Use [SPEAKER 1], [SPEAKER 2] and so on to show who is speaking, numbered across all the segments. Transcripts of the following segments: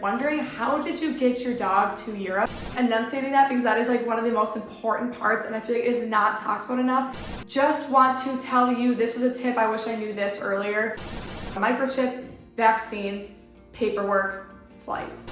[SPEAKER 1] wondering how did you get your dog to Europe? Enunciating that because that is like one of the most important parts and I feel like it is not talked about enough. Just want to tell you, this is a tip, I wish I knew this earlier. Microchip, vaccines, paperwork, flights.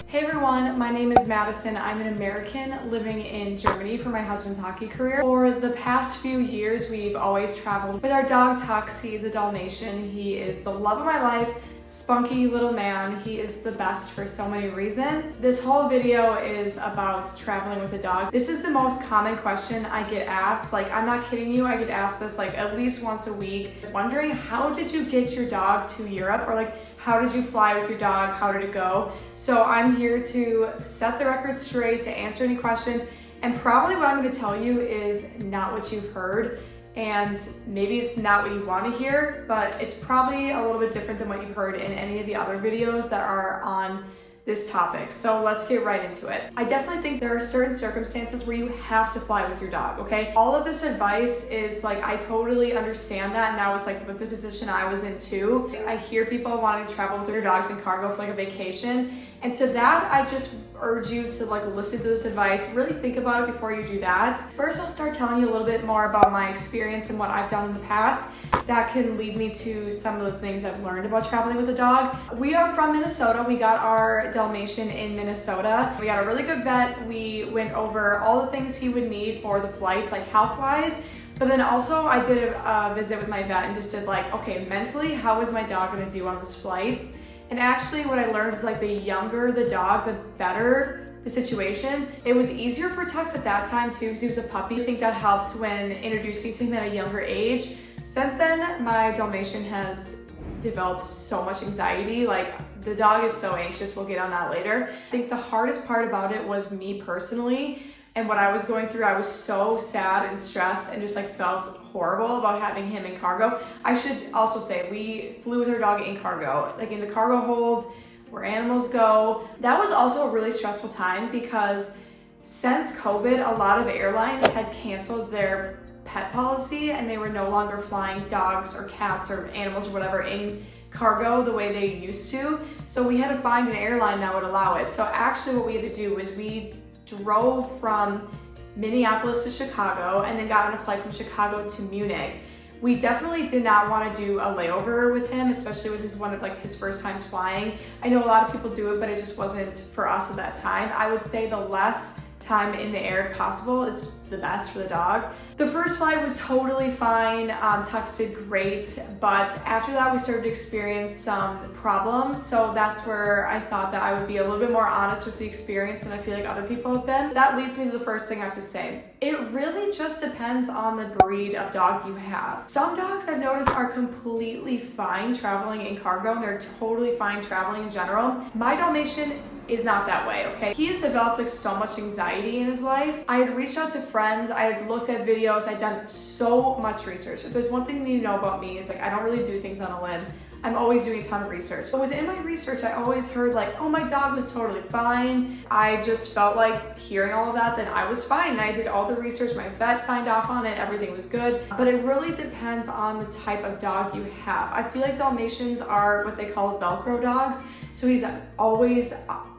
[SPEAKER 1] Hey everyone, my name is Madison. I'm an American living in Germany for my husband's hockey career. For the past few years, we've always traveled with our dog Tux. He is a Dalmatian. He is the love of my life, spunky little man. He is the best for so many reasons. This whole video is about traveling with a dog. This is the most common question I get asked. Like, I'm not kidding you, I get asked this like at least once a week. Wondering, how did you get your dog to Europe? Or like, how did you fly with your dog? How did it go? So I'm here to set the record straight, to answer any questions. And probably what I'm gonna tell you is not what you've heard. And maybe it's not what you want to hear, but it's probably a little bit different than what you've heard in any of the other videos that are on this topic. So let's get right into it. I definitely think there are certain circumstances where you have to fly with your dog, okay? All of this advice is like, I totally understand that, and that was like the position I was in too. I hear people wanting to travel with their dogs in cargo for like a vacation, and to that, I just urge you to like listen to this advice, really think about it before you do that. First, I'll start telling you a little bit more about my experience and what I've done in the past. That can lead me to some of the things I've learned about traveling with a dog. We are from Minnesota. We got our Dalmatian in Minnesota. We got a really good vet. We went over all the things he would need for the flights, like health-wise. But then also I did a visit with my vet and just did like, okay, mentally, how is my dog gonna do on this flight? And actually what I learned is like the younger the dog, the better the situation. It was easier for Tux at that time too, because he was a puppy. I think that helped when introducing to him at a younger age. Since then, my Dalmatian has developed so much anxiety. Like, the dog is so anxious, we'll get on that later. I think the hardest part about it was me personally, and what I was going through. I was so sad and stressed and just like felt horrible about having him in cargo. I should also say, we flew with our dog in cargo, like in the cargo hold where animals go. That was also a really stressful time because since COVID, a lot of airlines had canceled their pet policy and they were no longer flying dogs or cats or animals or whatever in cargo the way they used to. So we had to find an airline that would allow it. So actually what we had to do was we drove from Minneapolis to Chicago and then got on a flight from Chicago to Munich. We definitely did not want to do a layover with him, especially with one of like his first times flying. I know a lot of people do it, but it just wasn't for us at that time. I would say the less time in the air possible is the best for the dog. The first flight was totally fine. Tux did great, but after that we started to experience some problems. So that's where I thought that I would be a little bit more honest with the experience than I feel like other people have been. That leads me to the first thing I have to say. It really just depends on the breed of dog you have. Some dogs I've noticed are completely fine traveling in cargo and they're totally fine traveling in general. My Dalmatian is not that way, okay? He has developed like so much anxiety in his life. I had reached out to friends, I had looked at videos, I'd done so much research. If there's one thing you need to know about me is like, I don't really do things on a limb. I'm always doing a ton of research. But within my research, I always heard like, oh, my dog was totally fine. I just felt like hearing all of that, then I was fine. And I did all the research, my vet signed off on it, everything was good. But it really depends on the type of dog you have. I feel like Dalmatians are what they call Velcro dogs. So he's always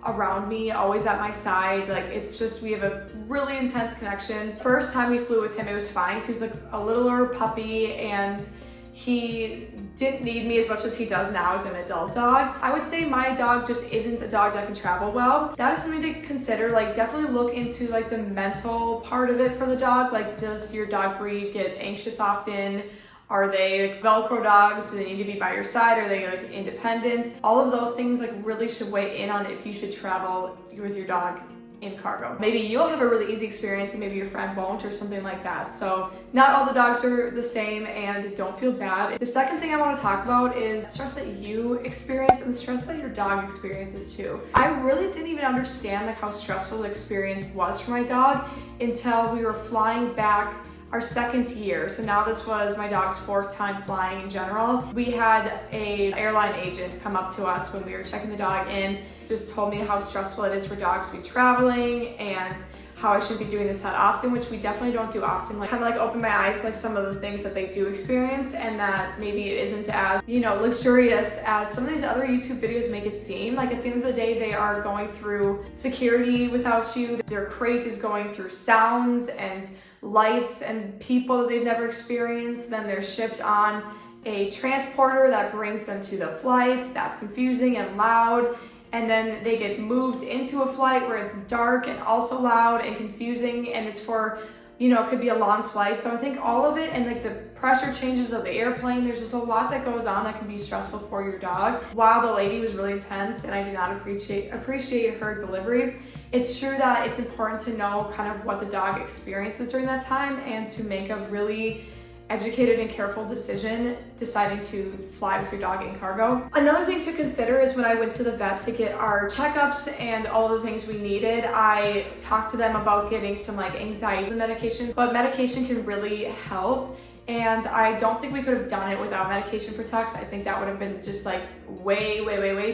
[SPEAKER 1] around me, always at my side. Like, it's just, we have a really intense connection. First time we flew with him, it was fine. So he was like a littler puppy and he didn't need me as much as he does now as an adult dog. I would say my dog just isn't a dog that can travel well. That is something to consider. Like, definitely look into like the mental part of it for the dog. Like, does your dog breed get anxious often? Are they like Velcro dogs? Do they need to be by your side? Are they like independent? All of those things like really should weigh in on if you should travel with your dog in cargo. Maybe you'll have a really easy experience and maybe your friend won't or something like that. So not all the dogs are the same and don't feel bad. The second thing I want to talk about is stress that you experience and the stress that your dog experiences too. I really didn't even understand like how stressful the experience was for my dog until we were flying back our second year. So now this was my dog's fourth time flying in general. We had an airline agent come up to us when we were checking the dog in, just told me how stressful it is for dogs to be traveling and how I shouldn't be doing this that often, which we definitely don't do often. Like, kind of like open my eyes to like some of the things that they do experience, and that maybe it isn't as, you know, luxurious as some of these other YouTube videos make it seem. Like, at the end of the day, they are going through security without you. Their crate is going through sounds and lights and people that they've never experienced. Then they're shipped on a transporter that brings them to the flights. That's confusing and loud. And then they get moved into a flight where it's dark and also loud and confusing, and it's for, you know, it could be a long flight. So I think all of it, and like the pressure changes of the airplane, there's just a lot that goes on that can be stressful for your dog. While the lady was really intense and I did not appreciate her delivery, it's true that it's important to know kind of what the dog experiences during that time and to make a really educated and careful decision deciding to fly with your dog in cargo. Another thing to consider is when I went to the vet to get our checkups and all the things we needed, I talked to them about getting some like anxiety medications, but medication can really help. And I don't think we could have done it without medication for Tux. I think that would have been just like way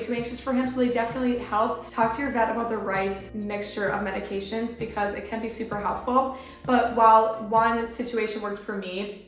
[SPEAKER 1] too anxious for him. So they definitely helped. Talk to your vet about the right mixture of medications because it can be super helpful. But while one situation worked for me,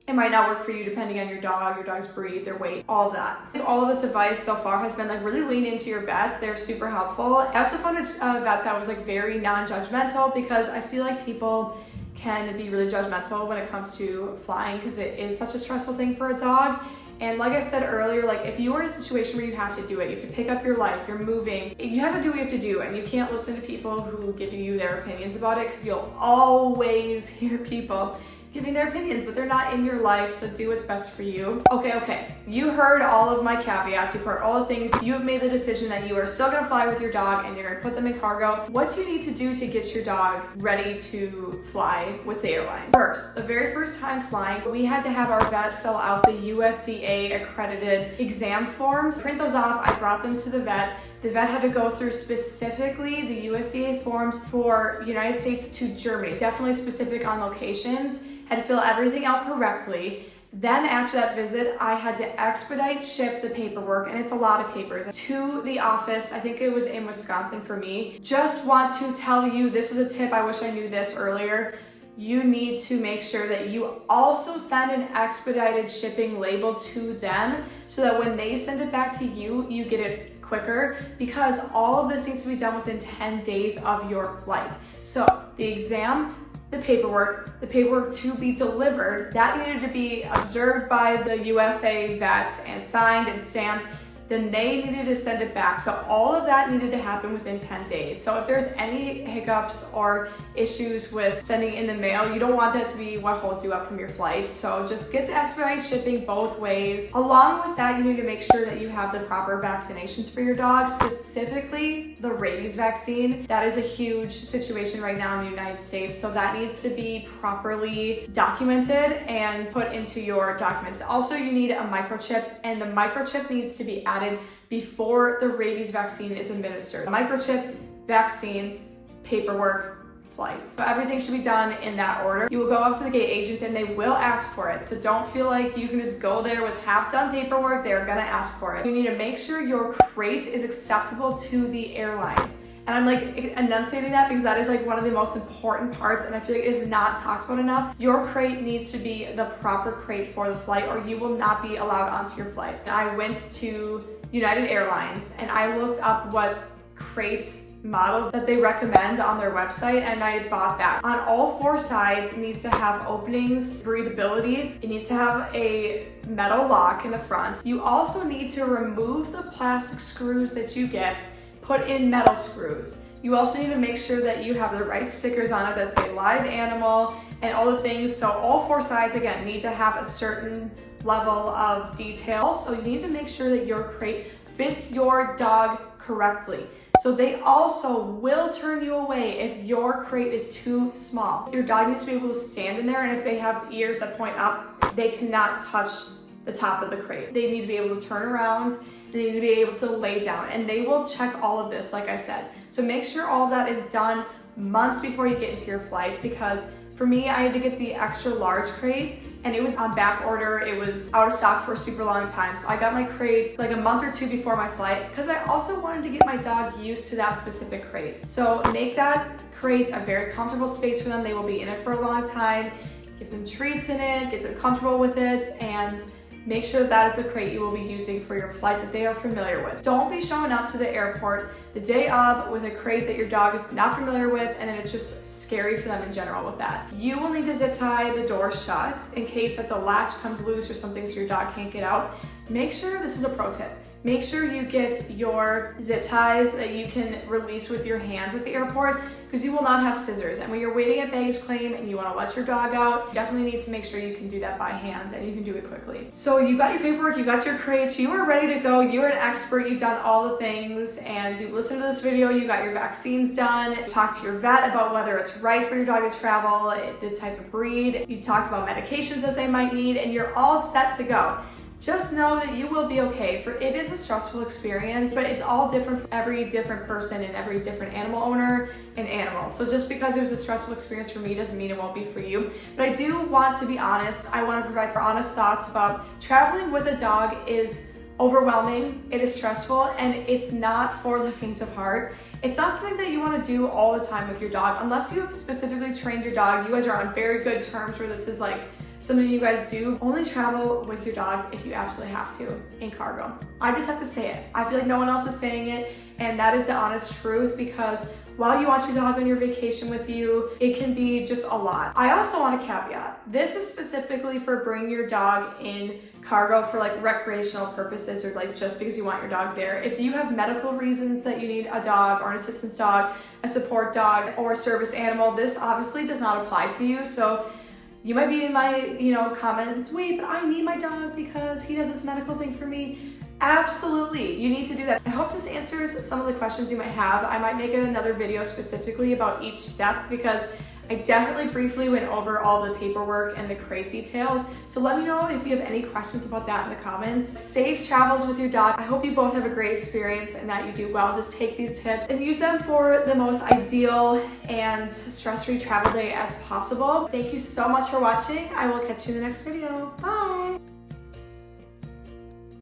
[SPEAKER 1] it might not work for you depending on your dog's breed, their weight, all of that. All of this advice so far has been like really lean into your vets. They're super helpful. I also found a vet that was like very non-judgmental, because I feel like people can be really judgmental when it comes to flying because it is such a stressful thing for a dog. And like I said earlier, like if you are in a situation where you have to do it, you have to pick up your life, you're moving, you have to do what you have to do, and you can't listen to people who give you their opinions about it, because you'll always hear people giving their opinions, but they're not in your life, so do what's best for you. Okay, you heard all of my caveats, you've heard all the things. You have made the decision that you are still gonna fly with your dog and you're gonna put them in cargo. What do you need to do to get your dog ready to fly with the airline? First, the very first time flying, we had to have our vet fill out the USDA accredited exam forms. Print those off, I brought them to the vet. The vet had to go through specifically the USDA forms for United States to Germany, definitely specific on locations. Had to fill everything out correctly. Then after that visit, I had to expedite ship the paperwork, and it's a lot of papers, to the office. I think it was in Wisconsin for me. Just want to tell you, this is a tip, I wish I knew this earlier. You need to make sure that you also send an expedited shipping label to them so that when they send it back to you, you get it quicker, because all of this needs to be done within 10 days of your flight. So the exam, the paperwork to be delivered, that needed to be observed by the USA vet and signed and stamped. Then they needed to send it back. So all of that needed to happen within 10 days. So if there's any hiccups or issues with sending in the mail, you don't want that to be what holds you up from your flight. So just get the expedited shipping both ways. Along with that, you need to make sure that you have the proper vaccinations for your dog, specifically the rabies vaccine. That is a huge situation right now in the United States. So that needs to be properly documented and put into your documents. Also, you need a microchip, and the microchip needs to be added before the rabies vaccine is administered. Microchip, vaccines, paperwork, flight. So everything should be done in that order. You will go up to the gate agent and they will ask for it. So don't feel like you can just go there with half done paperwork. They're gonna ask for it. You need to make sure your crate is acceptable to the airline. And I'm like enunciating that because that is like one of the most important parts, and I feel like it is not talked about enough. Your crate needs to be the proper crate for the flight, or you will not be allowed onto your flight. I went to United Airlines and I looked up what crate model that they recommend on their website, and I bought that. On all four sides, it needs to have openings, breathability. It needs to have a metal lock in the front. You also need to remove the plastic screws that you get, put in metal screws. You also need to make sure that you have the right stickers on it that say live animal and all the things. So all four sides, again, need to have a certain level of detail. Also, you need to make sure that your crate fits your dog correctly. So they also will turn you away if your crate is too small. Your dog needs to be able to stand in there, and if they have ears that point up, they cannot touch the top of the crate. They need to be able to turn around. They need to be able to lay down, and they will check all of this, like I said. So make sure all of that is done months before you get into your flight, because For me, I had to get the extra large crate and it was on back order. It was out of stock for a super long time. So I got my crates like a month or two before my flight because I also wanted to get my dog used to that specific crate. So make that crate a very comfortable space for them. They will be in it for a long time. Give them treats in it, get them comfortable with it, and make sure that is the crate you will be using for your flight that they are familiar with. Don't be showing up to the airport the day of with a crate that your dog is not familiar with, and then it's just scary for them in general with that. You will need to zip tie the door shut in case that the latch comes loose or something so your dog can't get out. Make sure, this is a pro tip, make sure you get your zip ties that you can release with your hands at the airport because you will not have scissors. And when you're waiting at baggage claim and you want to let your dog out, you definitely need to make sure you can do that by hand and you can do it quickly. So you got your paperwork, you got your crates, you are ready to go, you're an expert, you've done all the things, and you listen to this video, you got your vaccines done, talk to your vet about whether it's right for your dog to travel, the type of breed, you talked about medications that they might need, and you're all set to go. Just know that you will be okay. For it is a stressful experience, but it's all different for every different person and every different animal owner and animal. So just because it was a stressful experience for me doesn't mean it won't be for you. But I do want to be honest. I want to provide some honest thoughts about traveling with a dog is overwhelming, it is stressful, and it's not for the faint of heart. It's not something that you want to do all the time with your dog. Unless you have specifically trained your dog, you guys are on very good terms where this is like something you guys do. Only travel with your dog if you absolutely have to in cargo. I just have to say it. I feel like no one else is saying it, and that is the honest truth, because while you want your dog on your vacation with you, it can be just a lot. I also want a caveat. This is specifically for bringing your dog in cargo for like recreational purposes or like just because you want your dog there. If you have medical reasons that you need a dog or an assistance dog, a support dog, or a service animal, this obviously does not apply to you. So you might be in my, comments, wait, but I need my dog because he does this medical thing for me. Absolutely, you need to do that. I hope this answers some of the questions you might have. I might make another video specifically about each step because I definitely briefly went over all the paperwork and the crate details. So let me know if you have any questions about that in the comments. Safe travels with your dog. I hope you both have a great experience and that you do well. Just take these tips and use them for the most ideal and stress-free travel day as possible. Thank you so much for watching. I will catch you in the next video. Bye.